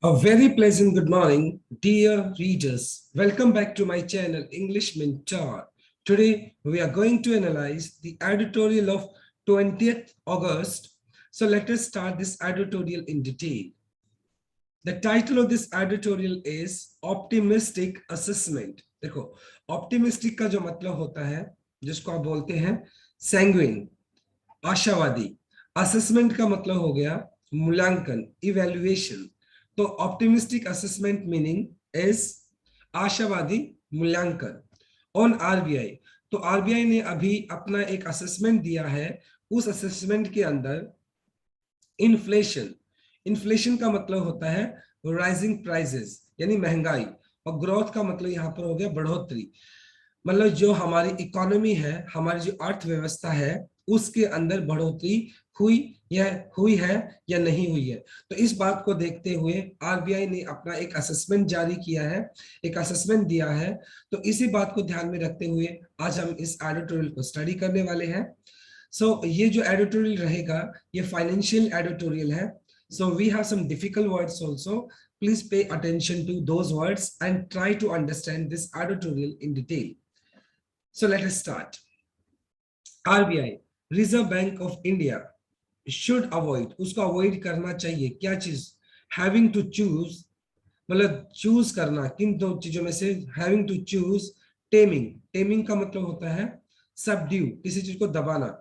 A very pleasant good morning, dear readers. Welcome back to my channel, English Mentor. Today, we are going to analyze the editorial of 20th August. So let us start this editorial in detail. The title of this editorial is Optimistic Assessment. देखो, optimistic का जो मतलब होता है, जिसको आप बोलते हैं sanguine, आशावादी। असेसमेंट का मतलब हो गया मूल्यांकन, इवैल्यूएशन। तो ऑप्टिमिस्टिक असेसमेंट मीनिंग इज आशावादी मूल्यांकन ऑन आरबीआई। तो आरबीआई ने अभी अपना एक असेसमेंट दिया है। उस असेसमेंट के अंदर इन्फ्लेशन, इन्फ्लेशन का मतलब होता है राइजिंग प्राइसेस यानी महंगाई, और ग्रोथ का मतलब यहाँ पर हो गया बढ़ोतरी। मतलब जो हमारी इकोनॉमी है, हमारी जो अर्थव्यवस्था है, उसके अंदर बढ़ोतरी हुई है या नहीं हुई है। तो इस बात को देखते हुए आरबीआई ने अपना एक असेसमेंट जारी किया है, एक असेसमेंट दिया है। तो इसी बात को ध्यान में रखते हुए आज हम इस एडिटोरियल को स्टडी करने वाले हैं। ये जो एडिटोरियल रहेगा, ये फाइनेंशियल एडिटोरियल है। So we have some difficult words also. Please pay attention to those words and try to understand this editorial in detail. So let us start. RBI, Reserve Bank of India, should avoid, उसको avoid करना चाहिए क्या चीज? Having to choose, मतलब choose करना किन दो चीजों में से। Having to choose taming, taming का मतलब होता है subdue, किसी चीज को दबाना।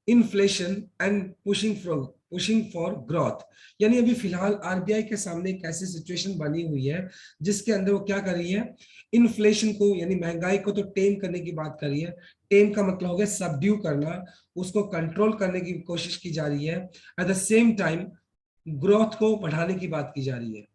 Inflation and pushing for growth, यानी अभी फिलहाल आरबीआई के सामने एक ऐसी सिचुएशन बनी हुई है जिसके अंदर वो क्या कर रही है, इन्फ्लेशन को यानी महंगाई को तो टेम करने की बात कर रही है। टेम का मतलब हो गया सबड्यू करना, उसको कंट्रोल करने की कोशिश की जा रही है। At the same time growth को बढ़ाने की बात की जा रही है,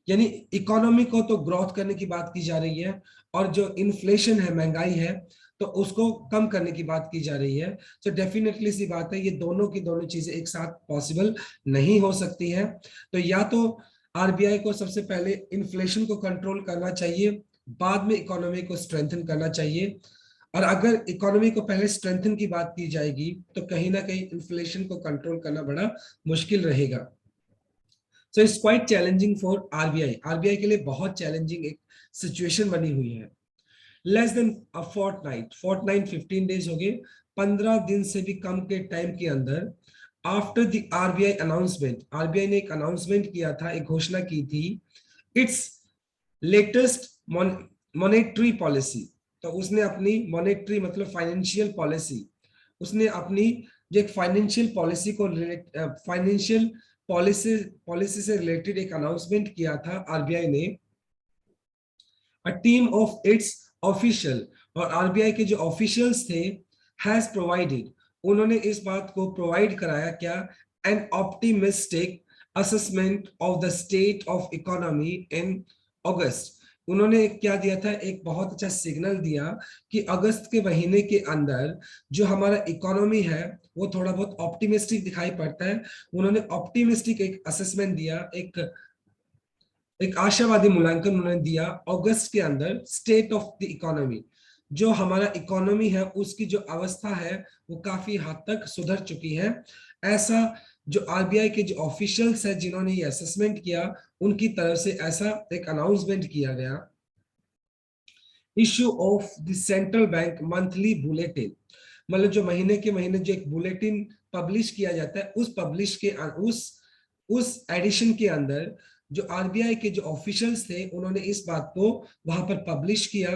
यानी इकोनॉमी को तो ग्रोथ करने की बात की जा रही है, और जो इन्फ्लेशन है, महंगाई है, तो उसको कम करने की बात की जा रही है। तो डेफिनेटली सी बात है, ये दोनों की दोनों चीजें एक साथ पॉसिबल नहीं हो सकती है। तो या तो आरबीआई को सबसे पहले इन्फ्लेशन को कंट्रोल करना चाहिए, बाद में इकोनॉमी को स्ट्रेंथन करना चाहिए। और अगर इकोनॉमी को पहले स्ट्रेंथन की बात की जाएगी तो कहीं ना कहीं इन्फ्लेशन को कंट्रोल करना बड़ा मुश्किल रहेगा। So it's quite challenging for RBI, RBI के लिए बहुत चैलेंजिंग एक सिचुएशन बनी हुई है। लेस देन अ फोर्टनाइट, फोर्टनाइट 15 डेज हो गए, 15 दिन से भी कम के टाइम के अंदर after the RBI announcement, RBI ने एक अनाउंसमेंट किया था, एक घोषणा की थी, इट्स लेटेस्ट मॉनेटरी पॉलिसी। तो उसने अपनी मॉनेटरी मतलब फाइनेंशियल पॉलिसी, उसने अपनी जो एक फाइनेंशियल पॉलिसी को फाइनेंशियल पॉलिसी से रिलेटेड एक अनाउंसमेंट किया था आरबीआई ने। A team of its official, और आरबीआई के जो ऑफिशियल्स थे, हैज प्रोवाइडेड, उन्होंने इस बात को प्रोवाइड कराया क्या, an optimistic assessment of the state of economy in August. उन्होंने क्या दिया था, एक बहुत अच्छा सिग्नल दिया कि अगस्त के महीने के अंदर जो हमारा इकोनॉमी है वो थोड़ा बहुत ऑप्टिमिस्टिक दिखाई पड़ता है। उन्होंने ऑप्टिमिस्टिक एक असेसमेंट दिया, एक आशावादी मूल्यांकन उन्होंने दिया अगस्त के अंदर स्टेट ऑफ द इकोनॉमी। जो हमारा इकोनॉमी है उसकी जो अवस्था है वो काफी हद तक सुधर चुकी है, ऐसा जो आरबीआई के जो ऑफिशियल्स है जिन्होंने ये असेसमेंट किया उनकी तरफ से ऐसा एक अनाउंसमेंट किया गया। Issue of the central bank monthly bulletin, मतलब जो महीने के महीने जो एक बुलेटिन पब्लिश किया जाता है, उस एडिशन के अंदर जो आरबीआई के जो ऑफिशियल्स थे उन्होंने इस बात को वहां पर पब्लिश किया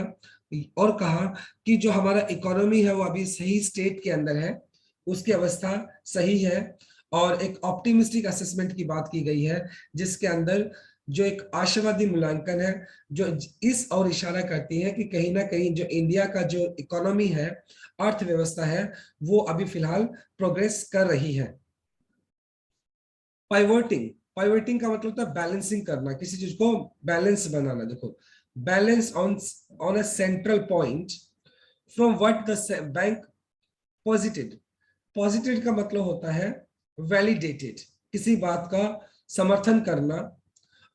और कहा कि जो हमारा इकोनॉमी है वो अभी सही स्टेट के अंदर है, उसकी अवस्था सही है। और एक ऑप्टिमिस्टिक असेसमेंट की बात की गई है जिसके अंदर जो एक आशावादी मूल्यांकन है, जो इस और इशारा करती है कि कहीं ना कहीं जो इंडिया का जो इकोनॉमी है, अर्थव्यवस्था है, वो अभी फिलहाल प्रोग्रेस कर रही है। पाइवोटिंग, पाइवोटिंग का मतलब होता है बैलेंसिंग करना, किसी चीज को बैलेंस बनाना। देखो, balance on a central point from what the bank posited, posited का मतलब होता है वैलिडेटेड, किसी बात का समर्थन करना।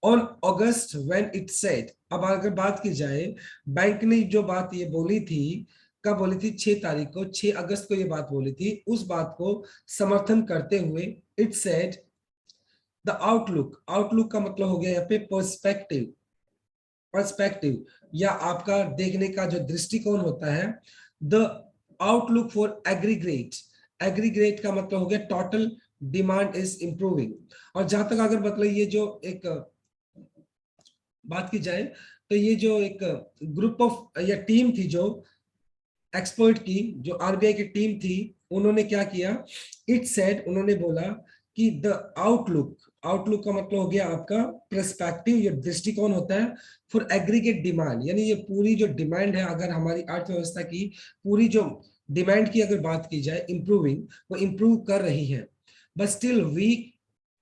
On August when it said, अब अगर बात की जाए बैंक ने जो बात ये बोली थी, कब बोली थी, 6 तारीख को, 6 अगस्त को ये बात बोली थी, उस बात को समर्थन करते हुए it said the outlook, outlook का मतलब हो गया यहाँ पे पर्सपेक्टिव, पर्सपेक्टिव या आपका देखने का जो दृष्टिकोण होता है। The outlook for aggregate, aggregate का मतलब हो गया टोटल डिमांड इज इंप्रूविंग। और जहां तक अगर मतलब ये जो एक बात की जाए तो ये जो एक ग्रुप ऑफ या टीम थी जो एक्सपर्ट की, जो आरबीआई की टीम थी, उन्होंने क्या किया, इट सेड, उन्होंने बोला कि द आउटलुक, आउटलुक का मतलब हो गया आपका पर्सपेक्टिव, ये दृष्टिकोण होता है फॉर एग्रीगेट डिमांड, यानी ये पूरी जो डिमांड है, अगर हमारी अर्थव्यवस्था की पूरी जो डिमांड की अगर बात की जाए इंप्रूविंग, वो इंप्रूव कर रही है, but still weak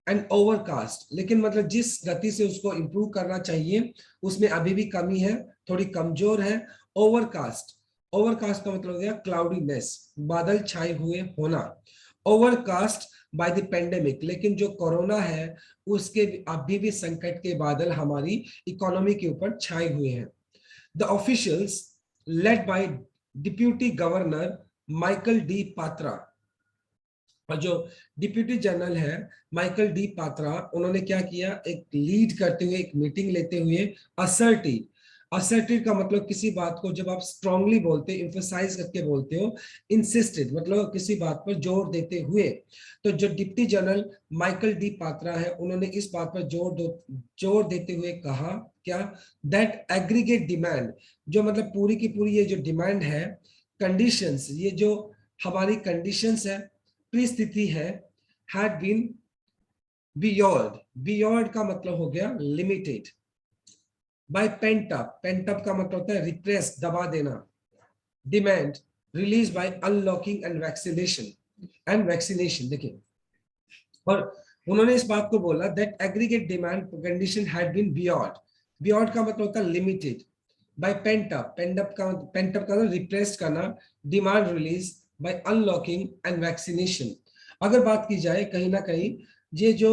and overcast, लेकिन मतलब जिस गति से उसको इंप्रूव करना चाहिए उसमें अभी भी कमी है, थोड़ी कमजोर है। ओवरकास्ट, ओवरकास्ट का मतलब हो गया क्लाउडीनेस, बादल छाए हुए होना। ओवरकास्ट बाय द पेंडेमिक, लेकिन जो कोरोना है उसके अभी भी संकट के बादल हमारी इकोनॉमी के ऊपर छाए हुए हैं। The officials led by deputy governor Michael D Patra, और जो डिप्यूटी जनरल है माइकल डी पात्रा, उन्होंने क्या किया, एक लीड करते हुए, एक मीटिंग लेते हुए, असर्टिव, असर्टिव का मतलब किसी बात को जब आप स्ट्रांगली बोलते हो, इंफोसाइज करके बोलते हो, इंसिस्टेड मतलब किसी बात पर जोर देते हुए, तो जो deputy general Michael D Patra है उन्होंने इस बात पर जोर देते हुए कहा क्या, दैट एग्रीगेट डिमांड, जो मतलब पूरी की पूरी ये जो डिमांड है, कंडीशंस, ये जो हमारी कंडीशंस है, परिस्थिति है, had been beyond, beyond का मतलब हो गया limited, by pent up, pent up का मतलब होता है रिप्रेस, दबा देना, demand release by unlocking and vaccination, and vaccination देखिए, और उन्होंने इस बात को बोला that aggregate demand condition had been beyond, beyond का मतलब होता है limited, by pent up, pent up का रिप्रेस करना, demand release by unlocking and vaccination. अगर बात की जाए कहीं ना कहीं ये जो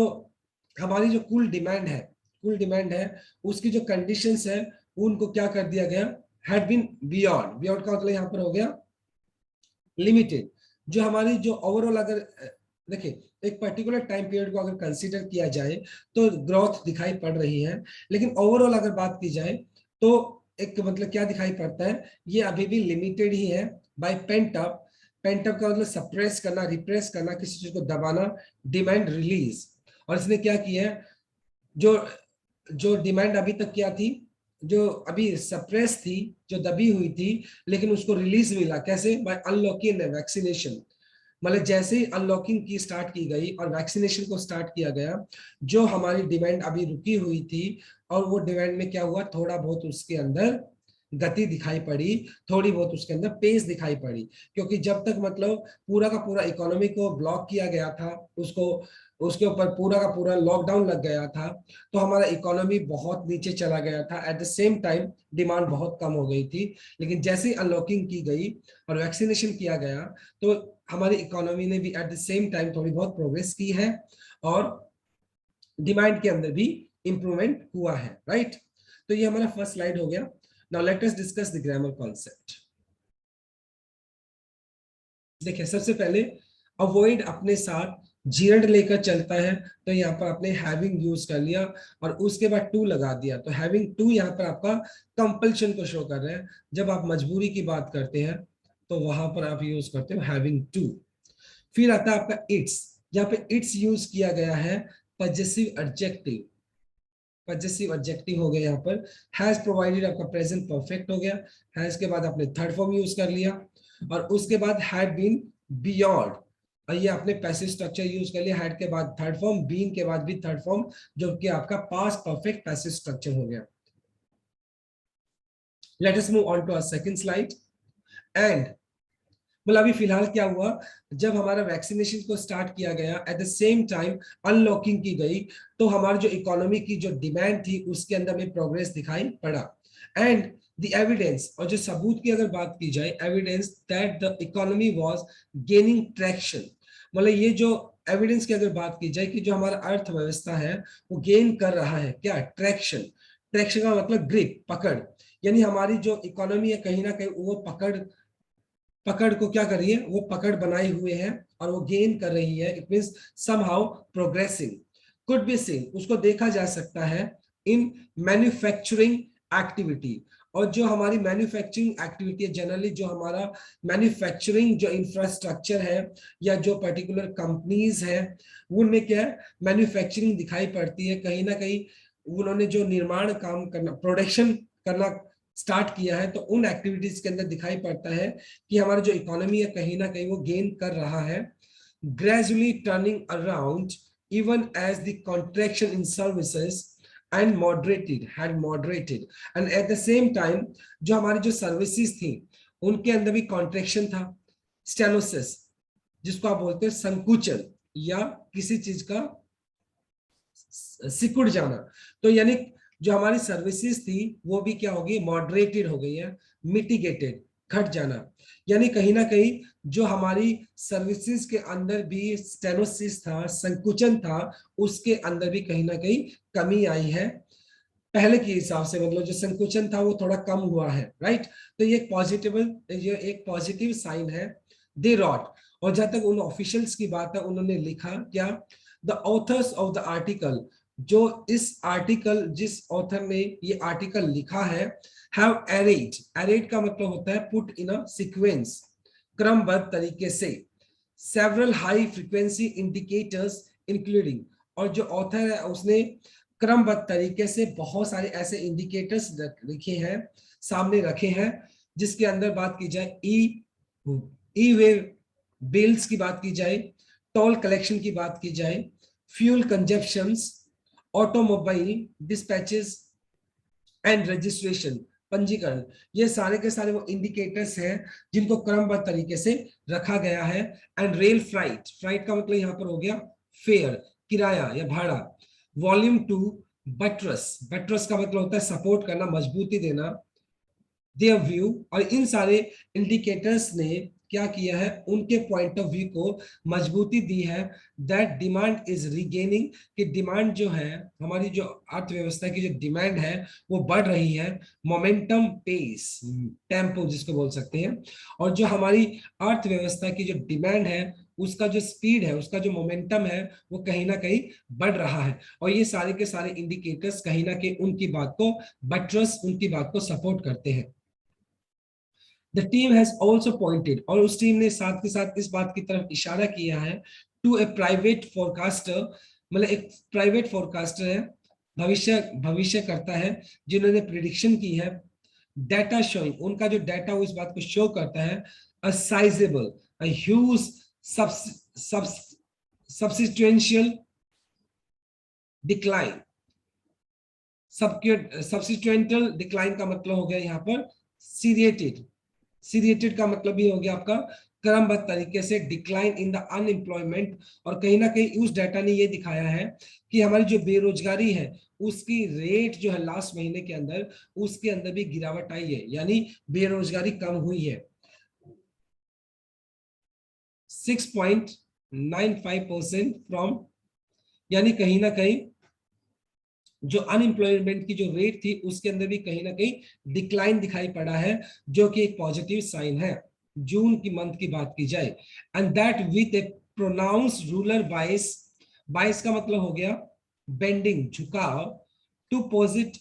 हमारी जो कुल डिमांड है, कुल डिमांड है उसकी जो कंडीशंस है उनको क्या कर दिया गया, हैड बीन बियॉन्ड, बियॉन्ड का मतलब यहाँ पर हो गया लिमिटेड। जो हमारी जो ओवरऑल अगर देखिए एक पर्टिकुलर टाइम पीरियड को अगर कंसीडर किया जाए तो ग्रोथ दिखाई पड़ रही है, लेकिन ओवरऑल अगर बात की जाए तो एक मतलब क्या दिखाई पड़ता है, ये अभी भी लिमिटेड ही है, by pent up, pent up का मतलब सप्रेस करना, रिप्रेस करना, किसी चीज को दबाना, डिमांड रिलीज। और इसने क्या किया है, जो जो डिमांड अभी तक क्या थी, जो अभी सप्रेस थी, जो दबी हुई थी, लेकिन उसको रिलीज मिला कैसे, बाय अनलॉकिंग एंड वैक्सीनेशन, मतलब जैसे ही अनलॉकिंग की स्टार्ट की गई और वैक्सीनेशन को स्टार्ट किया गया, जो हमारी डिमांड अभी रुकी हुई थी, और वो डिमांड में क्या हुआ, थोड़ा बहुत उसके अंदर गति दिखाई पड़ी, थोड़ी बहुत उसके अंदर पेस दिखाई पड़ी, क्योंकि जब तक मतलब पूरा का पूरा इकोनॉमी को ब्लॉक किया गया था, उसको उसके ऊपर पूरा का पूरा लॉकडाउन लग गया था, तो हमारा इकोनॉमी बहुत नीचे चला गया था, at the same time demand बहुत कम हो गई थी। लेकिन जैसे ही अनलॉकिंग की गई और वैक्सीनेशन किया गया, तो हमारी इकोनॉमी ने भी एट द सेम टाइम थोड़ी बहुत प्रोग्रेस की है, और डिमांड के अंदर भी इंप्रूवमेंट हुआ है, राइट। तो ये हमारा फर्स्ट स्लाइड हो गया। Now let us discuss the grammar concept. देखिए सबसे पहले अवॉइड अपने साथ जीरड लेकर चलता है, तो यहाँ पर आपने हैविंग यूज कर लिया और उसके बाद टू लगा दिया, तो हैविंग टू यहाँ पर आपका कंपल्शन को शो कर रहा है। जब आप मजबूरी की बात करते हैं तो वहां पर आप यूज करते हो हैविंग टू। फिर आता है आपका इट्स, जहाँ पे इट्स यूज किया गया है पजेसिव एडजेक्टिव, पजेसिव एडजेक्टिव हो गया यहाँ पर। हैज प्रोवाइडेड आपका प्रेजेंट परफेक्ट हो गया, हैज के बाद आपने थर्ड फॉर्म यूज कर लिया, और उसके बाद हैड बीन बियॉन्ड, और ये आपने पैसिव स्ट्रक्चर यूज कर लिया, हैड के बाद थर्ड फॉर्म, बीन के बाद भी थर्ड फॉर्म, जो कि आपका पास्ट परफेक्ट पैसिव स्ट्रक्चर हो गया। Let us move on to our second slide. And मतलब अभी फिलहाल क्या हुआ, जब हमारा वैक्सीनेशन को स्टार्ट किया गया, at the same time unlocking की गई, तो हमारी जो इकोनॉमी की जो डिमांड थी उसके अंदर में प्रोग्रेस दिखाई पड़ा। एंड द एविडेंस, और जो सबूत की अगर बात की जाए, evidence that the economy was gaining traction, मतलब ये जो एविडेंस की अगर बात की जाए कि जो हमारा अर्थव्यवस्था है वो गेन कर रहा है क्या, ट्रैक्शन। ट्रैक्शन का मतलब ग्रिप, पकड़, यानी हमारी जो इकोनॉमी है कहीं ना कहीं वो पकड़, पकड़ को क्या कर रही है, वो पकड़ बनाए हुए है और वो गेन कर रही है, it means somehow progressing. Could be scene, उसको देखा जा सकता है इन मैन्युफैक्चरिंग एक्टिविटी। और जो हमारी मैन्युफैक्चरिंग एक्टिविटी है, जनरली जो हमारा मैन्युफैक्चरिंग जो इंफ्रास्ट्रक्चर है या जो पर्टिकुलर कंपनीज है, उनमें क्या है, मैन्युफैक्चरिंग दिखाई पड़ती है। कहीं ना कहीं उन्होंने जो निर्माण काम करना, प्रोडक्शन करना स्टार्ट किया है, तो उन एक्टिविटीज के अंदर दिखाई पड़ता है कि हमारा जो इकोनॉमी है कहीं ना कहीं वो गेन कर रहा है, gradually turning around even as the contraction in services and moderated and at the same time जो हमारी जो सर्विसेज थी उनके अंदर भी कॉन्ट्रेक्शन था, स्टेनोसिस, जिसको आप बोलते हैं संकुचन या किसी चीज का सिकुड़ जाना। तो यानी जो हमारी सर्विसेज थी वो भी क्या होगी, मॉडरेटेड हो गई है, मिटिगेटेड, घट जाना। यानी कहीं ना कहीं जो हमारी सर्विसेज के अंदर भी स्टेनोसिस था, संकुचन था, उसके अंदर भी कहीं ना कहीं कमी आई है पहले के हिसाब से। मतलब जो संकुचन था वो थोड़ा कम हुआ है, राइट। तो ये एक पॉजिटिव साइन है। दे रॉट, और जहां तक उन ऑफिशियल्स की बात है, उन्होंने लिखा क्या, the author's of the article, जो इस आर्टिकल, जिस ऑथर ने ये आर्टिकल लिखा है, हैव एरेट का मतलब होता है पुट इन अ सीक्वेंस, क्रमबद्ध तरीके से, several high frequency indicators including, और जो ऑथर है उसने क्रमबद्ध तरीके से बहुत सारे ऐसे इंडिकेटर्स लिखे हैं, सामने रखे हैं, जिसके अंदर बात की जाए ई वे बिल्स की बात की जाए, टोल कलेक्शन की बात की जाए, fuel consumptions, automobile dispatches and registration, पंजीकरण, ये सारे के सारे वो इंडिकेटर्स हैं जिनको क्रमबद्ध तरीके से रखा गया है। एंड रेल फ्राइट, फ्राइट का मतलब यहाँ पर हो गया फेयर, किराया या भाड़ा। वॉल्यूम 2, बट्रस, बट्रस का मतलब होता है सपोर्ट करना, मजबूती देना, देयर व्यू। और इन सारे इंडिकेटर्स ने क्या किया है, उनके पॉइंट ऑफ व्यू को मजबूती दी है, दैट डिमांड इज रिगेनिंग, कि डिमांड जो है, हमारी जो अर्थव्यवस्था की जो डिमांड है वो बढ़ रही है, मोमेंटम, पेस, टेम्पो जिसको बोल सकते हैं। और जो हमारी अर्थव्यवस्था की जो डिमांड है उसका जो स्पीड है, उसका जो मोमेंटम है, वो कहीं ना कहीं बढ़ रहा है। और ये सारे के सारे इंडिकेटर्स कहीं ना कहीं उनकी बात को बट्रस, उनकी बात को सपोर्ट करते हैं। The team has also pointed, और उस टीम ने साथ के साथ इस बात की तरफ इशारा किया है, टू ए प्राइवेट फोरकास्टर, मतलब एक प्राइवेट फोरकास्टर है, भविष्य भविष्य करता है, जिन्होंने प्रिडिक्शन की है, डेटा शोइंग, उनका जो डेटा वो इस बात को शो करता है, a sizable, a huge substantial decline. Subsequential decline का मतलब हो गया यहाँ पर सीरिएटेड, सीरिएटेड का मतलब भी हो गया आपका क्रमबद्ध तरीके से डिक्लाइन इन द अनएम्प्लॉयमेंट। और कहीं ना कहीं उस डाटा ने ये दिखाया है कि हमारी जो बेरोजगारी है उसकी रेट जो है लास्ट महीने के अंदर, उसके अंदर भी गिरावट आई है, यानी बेरोजगारी कम हुई है 6.95% फ्रॉम, यानी कहीं ना कहीं जो अनएम्प्लॉयमेंट की जो रेट थी उसके अंदर भी कहीं ना कहीं डिक्लाइन दिखाई पड़ा है, जो कि एक पॉजिटिव साइन है जून की मंथ की बात की जाए। And that with a pronounce rural bias, bias का मतलब हो गया बेंडिंग, झुकाव, टू पॉजिट,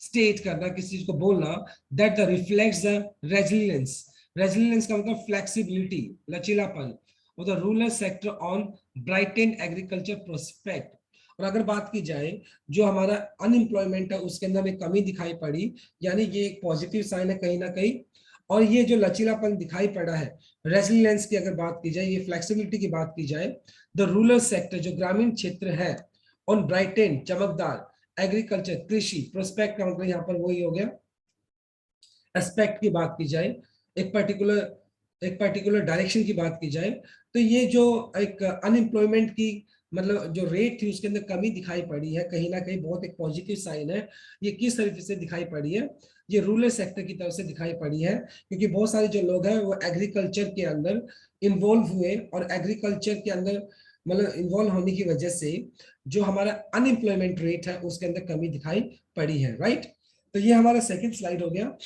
स्टेट करना, किसी चीज को बोलना, that the reflects the resilience, resilience का मतलब फ्लेक्सिबिलिटी, लचीलापन, और the rural sector on brightened agriculture prospect. और अगर बात की जाए जो हमारा अनएम्प्लॉयमेंट है उसके अंदर में कमी दिखाई पड़ी, यानी ये एक पॉजिटिव साइन है कहीं ना कहीं। और ये जो लचीलापन दिखाई पड़ा है, रेजिलियंस की अगर बात की जाए, ये फ्लेक्सिबिलिटी की बात की जाए, द रूरल सेक्टर जो ग्रामीण क्षेत्र है, ऑन ब्राइटेन, चमकदार, एग्रीकल्चर, कृषि, प्रोस्पेक्ट का मतलब यहाँ पर वही हो गया, एस्पेक्ट की बात की जाए, एक पर्टिकुलर डायरेक्शन की बात की जाए, तो ये जो एक अनएम्प्लॉयमेंट की मतलब जो रेट थी उसके अंदर कमी दिखाई पड़ी है, कहीं ना कहीं बहुत एक पॉजिटिव साइन है। ये किस तरीके से दिखाई पड़ी है, ये रूरल सेक्टर की तरफ से दिखाई पड़ी है, क्योंकि बहुत सारे जो लोग हैं वो एग्रीकल्चर के अंदर इन्वॉल्व हुए, और एग्रीकल्चर के अंदर मतलब इन्वॉल्व होने की वजह से जो हमारा अनएम्प्लॉयमेंट रेट है उसके अंदर कमी दिखाई पड़ी है, राइट। तो ये हमारा सेकेंड स्लाइड हो गया।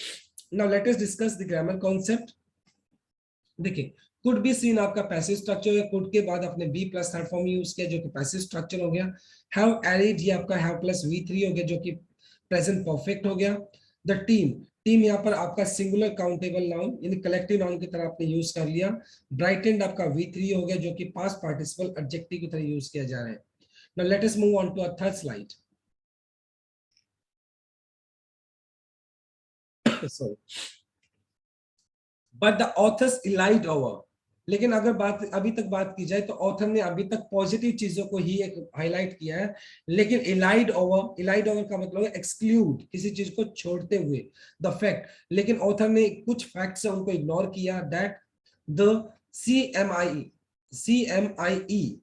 Now let us discuss the grammar concept. देखिए, कुड बी सीन आपका पैसिव स्ट्रक्चर है, कुड के बाद अपने be plus third form use किया जो कि पैसिव स्ट्रक्चर हो गया। हैव एरिड ये आपका हैव प्लस V3 हो गया जो कि प्रेजेंट परफेक्ट हो गया। द टीम, टीम यहाँ पर आपका सिंगुलर काउंटेबल नाउन यानी कलेक्टिव नाउन की तरह आपने यूज कर लिया। ब्राइटेंड आपका V3 हो गया जो कि पास्ट पार्टिसिपल एडजेक्टिव की तरह यूज किया जा रहा है। Now let us move on to a third slide. Sorry, but the authors elided over, लेकिन अगर बात अभी तक बात की जाए तो ऑथर ने अभी तक पॉजिटिव चीजों को ही एक हाईलाइट किया है, लेकिन इलाइड ओवर का मतलब है एक्सक्लूड, किसी चीज को छोड़ते हुए द फैक्ट, लेकिन ऑथर ने कुछ फैक्ट्स है उनको इग्नोर किया। That the CMIE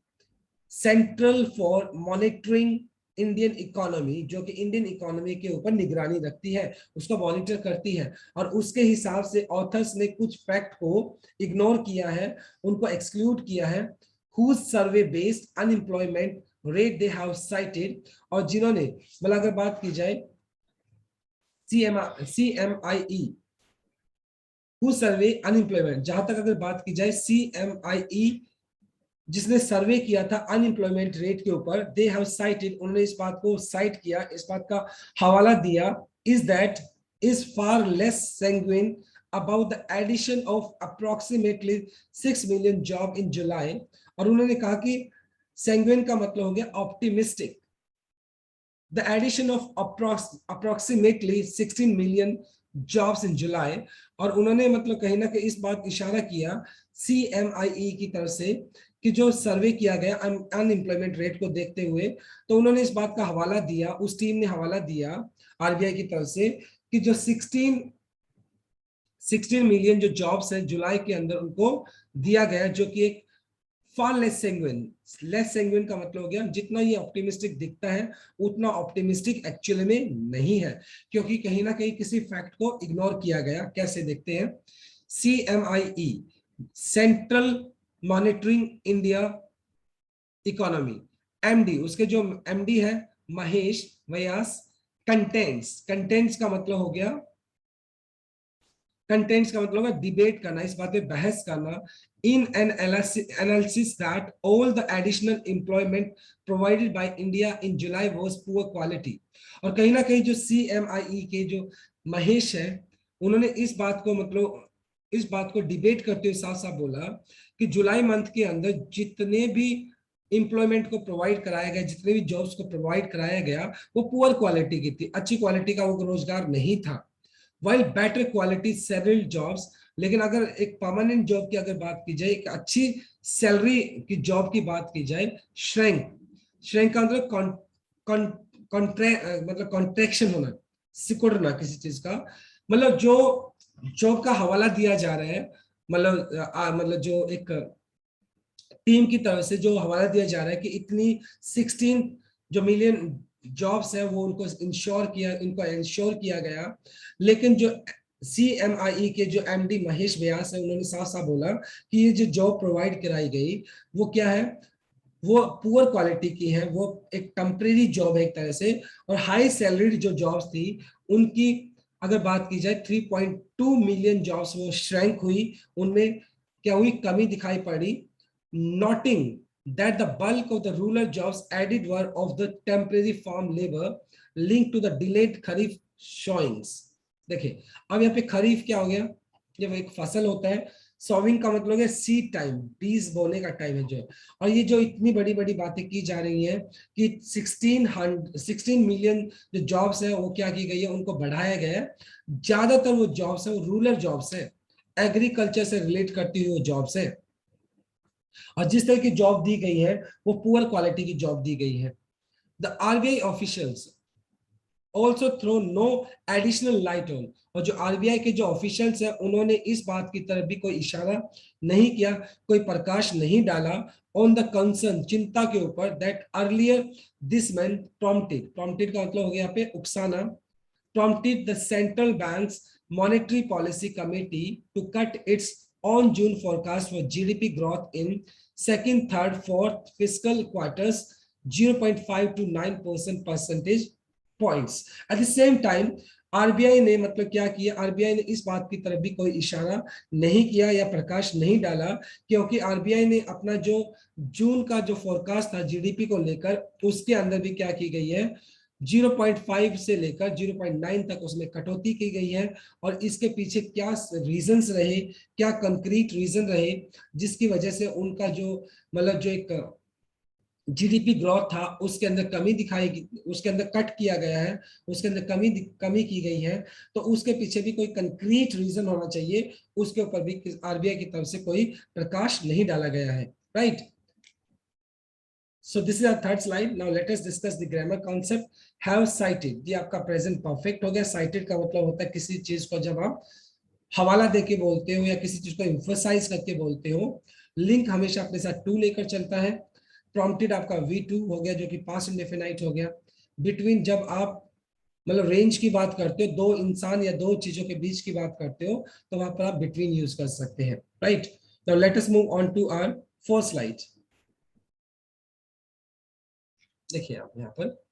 central for monitoring Indian economy, जो कि इंडियन इकोनॉमी के ऊपर निगरानी रखती है, उसको मॉनिटर करती है, और उसके हिसाब से ऑथर्स ने कुछ फैक्ट को इग्नोर किया है, उनको एक्सक्लूड किया है। Whose survey based unemployment rate they have cited, और जिन्होंने मतलब अगर बात की जाए CMIE हुज सर्वे अनएम्प्लॉयमेंट, जहां तक अगर बात की जाए CMIE जिसने सर्वे किया था अनएम्प्लॉयमेंट रेट के ऊपर, दे हैव साइटेड, उन्होंने इस बात को साइट किया, इस बात का हवाला दिया, is that is far less sanguine about the addition of approximately 6 million job in July, और उन्होंने कहा कि सैंग्विन का मतलब हो गया optimistic, the addition of approximately 16 million jobs in July, और उन्होंने मतलब कहीं ना कहीं इस बात इशारा किया CMIE की तरफ से कि जो सर्वे किया गया अनएम्प्लॉयमेंट रेट को देखते हुए, तो उन्होंने इस बात का हवाला दिया, उस टीम ने हवाला दिया RBI की तरफ से कि जो 16 मिलियन जो जॉब्स है जुलाई के अंदर उनको दिया गया, जो कि एक फार लेस सेंग्विन का मतलब हो गया जितना ये ऑप्टिमिस्टिक दिखता है उतना ऑप्टिमिस्टिक एक्चुअली में नहीं है, क्योंकि कहीं ना कहीं किसी फैक्ट को इग्नोर किया गया। कैसे देखते हैं, CMIE central monitoring India economy, MD, उसके जो MD है महेश व्यास, कंटेंट्स का मतलब हो गया, कंटेंट्स का मतलब है डिबेट करना, इस बात पे बहस करना, in an analysis that all the additional employment provided by India in July was poor quality, और कहीं ना कहीं जो CMIE के जो महेश है उन्होंने इस बात को मतलब इस बात को डिबेट करते हुए साफ साफ बोला कि जुलाई मंथ के अंदर जितने भी एम्प्लॉयमेंट को प्रोवाइड कराया गया, जितने भी जॉब्स को प्रोवाइड कराया गया वो पुअर क्वालिटी की थी, अच्छी क्वालिटी का वो रोजगार नहीं था। While better quality several jobs, लेकिन अगर एक परमानेंट जॉब की अगर बात की जाए, एक अच्छी सैलरी की जॉब की बात की जाए, श्रैंक का मतलब मतलब कॉन्ट्रैक्शन होना, सिकुड़ना किसी चीज का, मतलब जो जॉब का हवाला दिया जा रहा है, मतलब जो एक टीम की तरफ से जो हवाला दिया जा रहा है कि इतनी 16 जो मिलियन जॉब्स है वो उनको इंश्योर किया गया, लेकिन जो CMIE के जो MD महेश व्यास है उन्होंने साफ साफ बोला कि ये जो जॉब प्रोवाइड कराई गई वो क्या है, वो पुअर क्वालिटी की है, वो एक टेम्परेरी जॉब है एक तरह से, और हाई सैलरीड जो जॉब्स थी उनकी अगर बात की जाए 3.2 मिलियन जॉब्स वो श्रैंक हुई, उनमें क्या हुई, कमी दिखाई पड़ी, noting that the bulk of the rural jobs added were of the temporary farm labor linked to the delayed kharif showings। देखिए अब यहाँ पे खरीफ क्या हो गया, जब एक फसल होता है, सोविंग का मतलब है सीड टाइम, बीज बोने का टाइम है जो, और ये जो इतनी बड़ी बड़ी बातें की जा रही हैं कि 16 मिलियन जो जॉब्स है वो क्या की गई है, उनको बढ़ाया गया है, ज्यादातर वो जॉब्स है वो रूरल जॉब्स है, एग्रीकल्चर से रिलेट करती हुई जॉब्स है, और जिस तरह की जॉब दी गई है वो पुअर क्वालिटी की जॉब दी गई है। The RBI officials also throw no additional light on, और जो RBI के जो ऑफिशियल्स हैं उन्होंने इस बात की तरफ भी कोई इशारा नहीं किया, कोई प्रकाश नहीं डाला ऑन द कंसर्न, चिंता के ऊपर, that earlier this man prompted का मतलब हो गया यहाँ पे उकसाना, prompted the central bank's monetary policy committee to cut its on June forecast for GDP growth in second, third, fourth fiscal quarters 0.5 to 9% percentage points. At the same time, RBI ने मतलब क्या किया, आरबीआई ने इस बात की तरफ भी कोई इशारा नहीं किया या प्रकाश नहीं डाला, क्योंकि आरबीआई ने अपना जो जून का जो फोरकास्ट था जीडीपी को लेकर, उसके अंदर भी क्या की गई है, 0.5 से लेकर 0.9 तक उसमें कटौती की गई है। और इसके पीछे क्या रीजंस रहे, क्या कंक्रीट रीजन रहे जिसकी वजह से उनका जो मतलब जो एक जीडीपी ग्रोथ था उसके अंदर कमी दिखाई, उसके अंदर कट किया गया है, उसके अंदर कमी की गई है, तो उसके पीछे भी कोई कंक्रीट रीजन होना चाहिए, उसके ऊपर भी आरबीआई की तरफ से कोई प्रकाश नहीं डाला गया है, right. So this is our third slide. Now let us discuss the grammar concept. Have cited, ये आपका प्रेजेंट परफेक्ट हो गया। cited का मतलब होता है किसी चीज को जब आप हवाला देके बोलते हो या किसी चीज को एम्फसाइज करके बोलते हो। लिंक हमेशा अपने साथ टू लेकर चलता है। प्रॉम्प्टेड आपका V2 हो गया जो कि पास्ट इंडेफिनाइट हो गया। बिटवीन जब आप मतलब रेंज की बात करते हो, दो इंसान या दो चीजों के बीच की बात करते हो, तो वहां पर आप बिटवीन यूज कर सकते हैं, right. Now let us move on to our fourth slide. देखिए आप यहाँ पर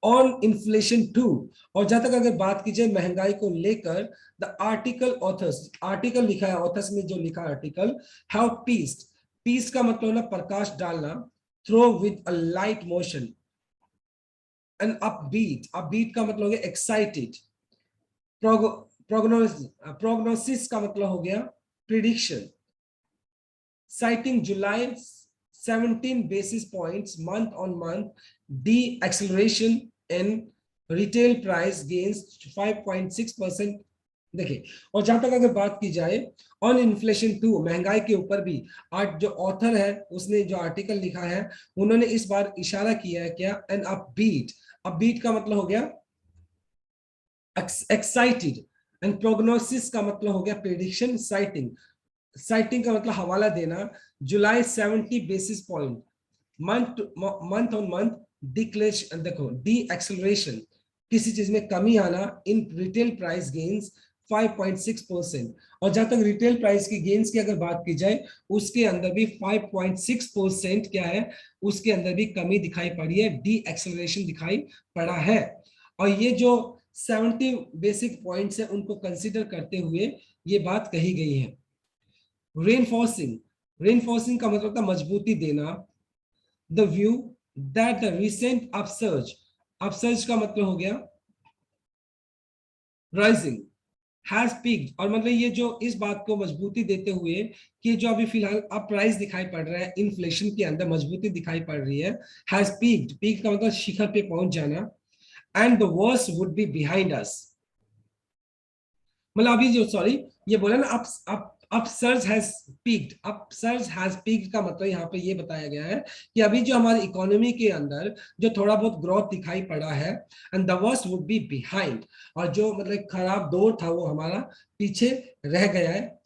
ऑन इन्फ्लेशन टू, और जहां तक अगर बात की जाए महंगाई को लेकर, द आर्टिकल ऑथर्स, आर्टिकल लिखा है ऑथर्स में जो लिखा आर्टिकल, हैव पीस्ड, पीस का मतलब ना प्रकाश डालना, throw with a light motion, an upbeat, upbeat का मतलब हो गया एक्साइटेड, प्रोग्नोसिस का मतलब हो गया prediction, citing July 17 basis points month on month de-acceleration in retail price gains 5.6%। देखिए, और जहां तक अगर बात की जाए ऑन इन्फ्लेशन टू, महंगाई के ऊपर भी आज जो ऑथर है उसने जो आर्टिकल लिखा है, उन्होंने इस बार इशारा किया है क्या, एन अपबीट, अपबीट का मतलब हो गया एक्साइटेड, एंड प्रोग्नोसिस का मतलब हो गया प्रेडिक्शन, साइटिंग, साइटिंग का मतलब हवाला देना, जुलाई 70 basis point month month on month declaration, देखो डी एक्सेलरेशन, किसी चीज में कमी आना, इन रिटेल प्राइस गेन्स 5.6%। और जहां तक रिटेल प्राइस की गेन्स की अगर बात की जाए, उसके अंदर भी 5.6% क्या है, उसके अंदर भी कमी दिखाई पड़ी है, डी एक्सेलरेशन दिखाई पड़ा है। और ये जो 70 बेसिक पॉइंट्स है उनको कंसिडर करते हुए ये बात कही गई है। रेनफोर्सिंग, रेनफोर्सिंग का मतलब था मजबूती देना, the view that the recent upsurge, upsurge का मतलब हो गया राइजिंग, हैज पीक्ड, और मतलब ये जो इस बात को मजबूती देते हुए कि जो अभी फिलहाल अब प्राइस दिखाई पड़ रहा है, इन्फ्लेशन के अंदर मजबूती दिखाई पड़ रही है, हैज पीक्ड, पीक का मतलब शिखर पे पहुंच जाना, and the worst would be behind us, मतलब अभी जो सॉरी ये बोला ना upsurge has peaked, upsurge has peaked का मतलब यहाँ पे ये बताया गया है कि अभी जो हमारी इकोनॉमी के अंदर जो थोड़ा बहुत ग्रोथ दिखाई पड़ा है, and the worst would be behind, और जो मतलब खराब दौर था वो हमारा पीछे रह गया है।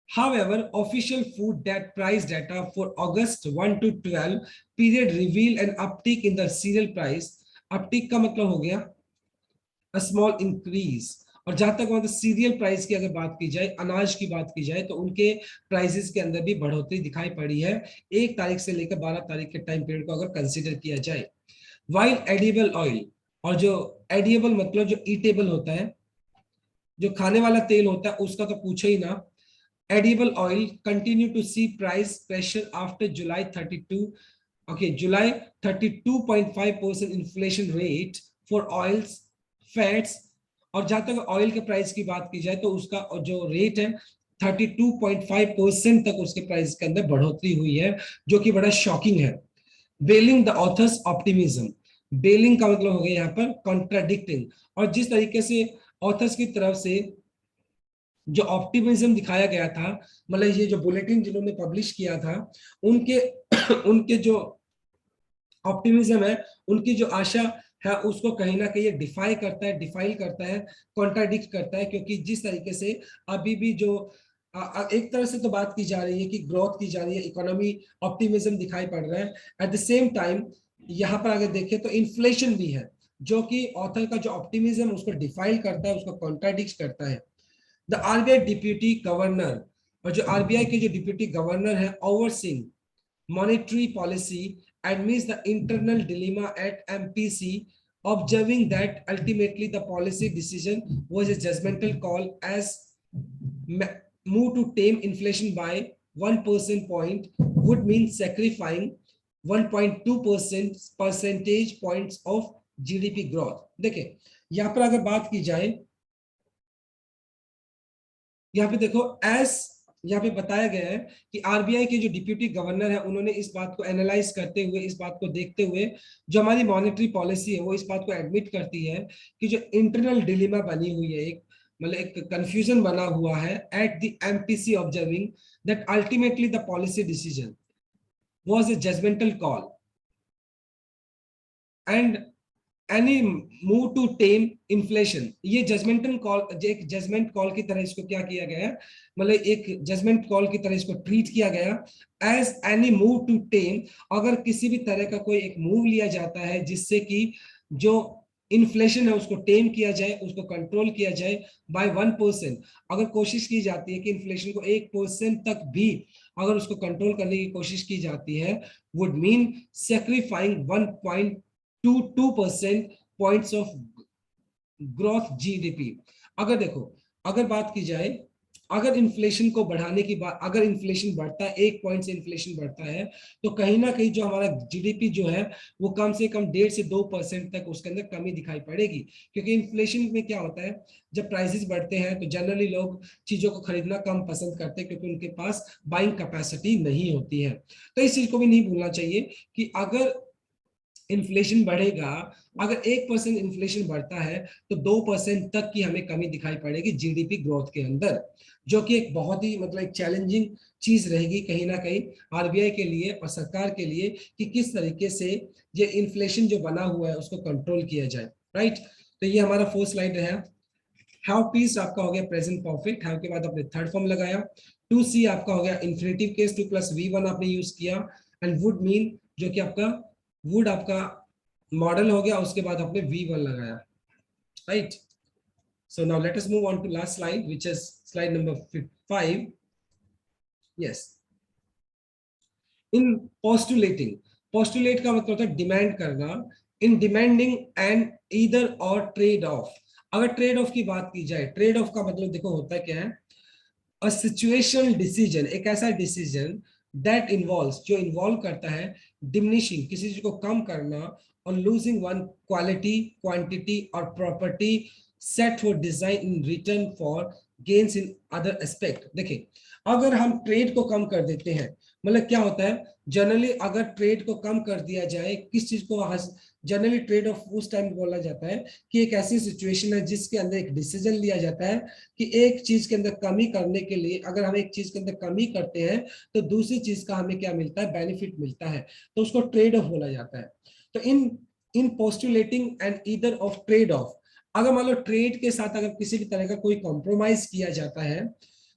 However, official food that price data for August 1 to 12 period reveal an uptick in the cereal price, uptick का मतलब हो गया a small increase। और जहां तक मतलब सीरियल प्राइस की अगर बात की जाए, अनाज की बात की जाए, तो उनके प्राइसेस के अंदर भी बढ़ोतरी दिखाई पड़ी है 1 तारीख से लेकर 12 तारीख के टाइम पीरियड को अगर कंसीडर किया जाए। वाइल एडिबल ऑयल, और जो एडिबल मतलब जो ईटेबल होता है, जो खाने वाला तेल होता है उसका तो पूछे ही ना, edible oil continue to see price pressure after July 32, okay, July 32.5% inflation rate for oils, fats। और जहां तक ऑयल के प्राइस की बात की जाए तो उसका जो रेट है 32.5% तक उसके प्राइस के अंदर बढ़ोतरी हुई है, जो कि बड़ा शॉकिंग है। बेलिंग द ऑथर्स ऑप्टिमिज्म, बेलिंग का मतलब हो गया यहाँ पर कॉन्ट्राडिक्टिंग, और जिस तरीके से ऑथर्स की तरफ से जो ऑप्टिमिज्म दिखाया गया था, मतलब ये जो बुलेटिन जिन्होंने पब्लिश किया था, उनके उनके जो ऑप्टिमिज्म है, उनकी जो आशा है, उसको कहीं ना कहीं डिफाई करता है, डिफाइल करता है, कॉन्ट्राडिक्ट करता है, क्योंकि जिस तरीके से अभी भी जो एक तरह से तो बात की जा रही है कि ग्रोथ की जा रही है, इकोनॉमी ऑप्टिमिज्म दिखाई पड़ रहा है, एट द सेम टाइम यहाँ पर अगर देखें तो इन्फ्लेशन भी है, जो कि ऑथर का जो ऑप्टिमिज्म उसको डिफाइल करता है, उसको कॉन्ट्राडिक्ट करता है। द आरबीआई डिप्यूटी गवर्नर, और जो आरबीआई के जो डिप्यूटी गवर्नर है overseeing monetary policy admits the internal dilemma at MPC observing that ultimately the policy decision was a judgmental call as move to tame inflation by 1% point would mean sacrificing 1.2% percentage points of GDP growth. देखिए यहां पर अगर बात की जाए, यहाँ पे देखो एस, यहाँ पे बताया गया है कि आरबीआई के जो डिप्यूटी गवर्नर है उन्होंने इस बात को एनालाइज करते हुए, इस बात को देखते हुए जो हमारी मॉनेटरी पॉलिसी है वो इस बात को एडमिट करती है कि जो इंटरनल डिलेमा बनी हुई है, एक मतलब एक कंफ्यूजन बना हुआ है at the MPC observing that ultimately the policy decision was a judgemental call and any move to tame inflation. ये जजमेंटल कॉल, एक जजमेंट कॉल की तरह इसको क्या किया गया, मतलब एक जजमेंट कॉल की तरह इसको ट्रीट किया गया as any move to tame. अगर किसी भी तरह का कोई एक मूव लिया जाता है जिससे कि जो इन्फ्लेशन है उसको टेम किया जाए, उसको कंट्रोल किया जाए बाय 1%, अगर कोशिश की जाती है कि इन्फ्लेशन को 1% तक भी अगर उसको कंट्रोल करने की कोशिश की जाती है, would mean sacrificing 1.22% points of growth GDP. अगर देखो, अगर बात की जाए, अगर इन्फ्लेशन को बढ़ाने की बात, अगर इन्फ्लेशन बढ़ता है, 1 पॉइंट से इन्फ्लेशन बढ़ता है, तो कहीं ना कहीं जो हमारा जीडीपी जो है वो कम से कम 1.5 से 2% तक उसके अंदर कमी दिखाई पड़ेगी। क्योंकि इन्फ्लेशन में क्या होता है, जब प्राइसेस बढ़ते हैं तो जनरली लोग चीजों को खरीदना कम पसंद करते हैं क्योंकि उनके पास बाइंग कैपेसिटी नहीं होती है। तो इस चीज को भी नहीं भूलना चाहिए कि अगर इन्फ्लेशन बढ़ेगा, अगर 1% इन्फ्लेशन बढ़ता है तो 2% तक की हमें कमी दिखाई पड़ेगी जीडीपी ग्रोथ के अंदर, जो कि एक बहुत ही मतलब एक चैलेंजिंग चीज रहेगी कहीं ना कहीं आरबीआई के लिए और सरकार के लिए कि किस तरीके से ये इन्फ्लेशन जो बना हुआ है उसको कंट्रोल किया जाए। राइट, तो ये हमारा फोर्थ स्लाइड है। हैव पीस आपका हो गया प्रेजेंट परफेक्ट, हैव के बाद आपने थर्ड फॉर्म लगाया। टू सी आपका हो गया इन्फिनिटिव केस, 2+V1 आपने यूज किया। एंड वुड मीन जो कि आपका वुड आपका मॉडल हो गया, उसके बाद आपने V1 लगाया। Right, so now let us move on to last slide which is slide number 5। Yes, in postulating, postulate का मतलब होता है डिमांड करना। In demanding and either or trade off, अगर ट्रेड ऑफ की बात की जाए, ट्रेड ऑफ का मतलब देखो होता क्या है, अ सिचुएशनल डिसीजन, एक ऐसा डिसीजन दैट इन्वॉल्व्स, जो इन्वॉल्व करता है डिमिनिशिंग, किसी चीज को कम करना, और लूजिंग वन क्वालिटी, क्वांटिटी और property set for design in return for gains in other aspect. देखिए अगर हम ट्रेड को कम कर देते हैं, मतलब क्या होता है जनरली अगर ट्रेड को कम कर दिया जाए, किस चीज को जनरली ट्रेड ऑफ उस टाइम बोला जाता है कि एक ऐसी सिचुएशन है जिसके अंदर एक डिसीजन लिया जाता है कि एक चीज के अंदर कमी करने के लिए, अगर हम एक चीज के अंदर कमी करते हैं तो दूसरी चीज का हमें क्या मिलता है, बेनिफिट मिलता है, तो उसको ट्रेड ऑफ बोला जाता है। तो in in postulating and either of trade off, अगर मान लो ट्रेड के साथ अगर किसी भी तरह का कोई कॉम्प्रोमाइज किया जाता है,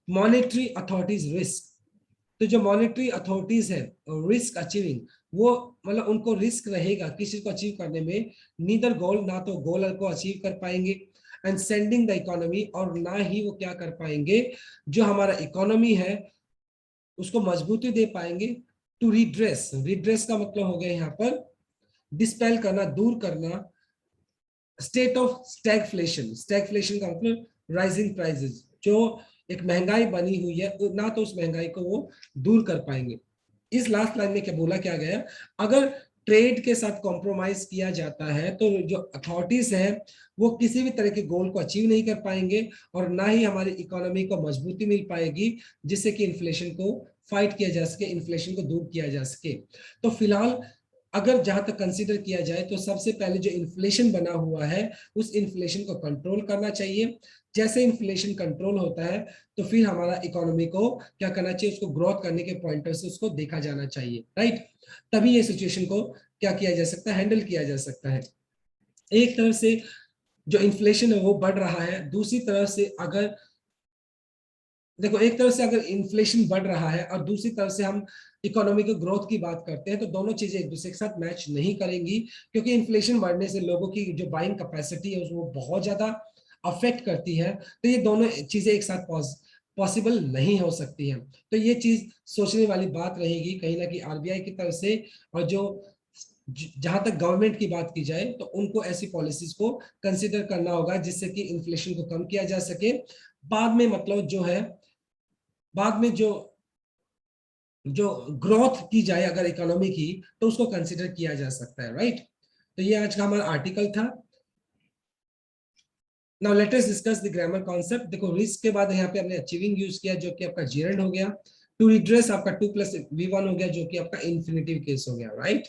मॉनेटरी अथॉरिटीज रिस्क, तो जो मॉनेटरी अथॉरिटीज है रिस्क अचीविंग, वो मतलब उनको रिस्क रहेगा किसी को अचीव करने में, नीदर गोल, ना तो गोल को अचीव कर पाएंगे, एंड सेंडिंग द इकोनॉमी, और ना ही वो क्या कर पाएंगे, जो हमारा इकोनॉमी है उसको मजबूती दे पाएंगे। टू रिड्रेस, रिड्रेस का मतलब हो गया यहाँ पर डिस्पेल करना, दूर करना, स्टेट ऑफ स्टैगफ्लेशन, स्टैगफ्लेशन का मतलब राइजिंग प्राइसेस, जो एक महंगाई बनी हुई है ना तो उस महंगाई को वो दूर कर पाएंगे। इस लास्ट लाइन में क्या बोला क्या गया, अगर ट्रेड के साथ कॉम्प्रोमाइज किया जाता है तो जो अथॉरिटीज है वो किसी भी तरह के गोल को अचीव नहीं कर पाएंगे और ना ही हमारी इकोनॉमी को मजबूती मिल पाएगी जिससे कि इन्फ्लेशन को फाइट किया जा सके, इन्फ्लेशन को दूर किया जा सके। तो फिलहाल अगर जहां तक कंसीडर किया जाए तो सबसे पहले जो इन्फ्लेशन बना हुआ है उस इन्फ्लेशन को कंट्रोल करना चाहिए। जैसे इन्फ्लेशन कंट्रोल होता है तो फिर हमारा इकोनॉमी को क्या करना चाहिए, उसको ग्रोथ करने के पॉइंट से उसको देखा जाना चाहिए। राइट, तभी ये सिचुएशन को क्या किया जा सकता है, हैंडल किया जा सकता है। एक तरफ से जो इन्फ्लेशन है वो बढ़ रहा है, दूसरी तरफ से अगर देखो एक तरफ से अगर इन्फ्लेशन बढ़ रहा है और दूसरी तरफ से हम इकोनॉमी की ग्रोथ की बात करते हैं तो दोनों चीजें एक दूसरे के साथ मैच नहीं करेंगी, क्योंकि इन्फ्लेशन बढ़ने से लोगों की जो बाइंग कैपेसिटी है वो बहुत ज्यादा अफेक्ट करती है। तो ये दोनों चीजें एक साथ पॉसिबल नहीं हो सकती है। तो ये चीज सोचने वाली बात रहेगी कहीं ना कहीं आरबीआई की तरफ से, और जो जहां तक गवर्नमेंट की बात की जाए तो उनको ऐसी पॉलिसीज को कंसिडर करना होगा जिससे कि इन्फ्लेशन को कम किया जा सके। बाद में मतलब जो है, बाद में जो ग्रोथ की जाए अगर इकोनॉमी की, तो उसको कंसिडर किया जा सकता है, राइट। तो ये आज का हमारा आर्टिकल था। Now let us discuss the grammar concept. देखो रिस्क के बाद यहाँ पे हमने अचीविंग यूज किया जो कि आपका जेरेंड हो गया। टू रिड्रेस आपका 2 + V1 हो गया जो कि आपका इन्फिनिटिव केस हो गया, right.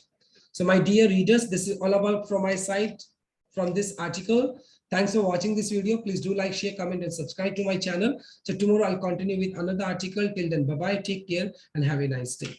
So my dear readers, this is all about from my side from this article. Thanks for watching this video. Please do like, share, comment, and subscribe to my channel. So tomorrow I'll continue with another article. Till then, bye bye, take care, and have a nice day.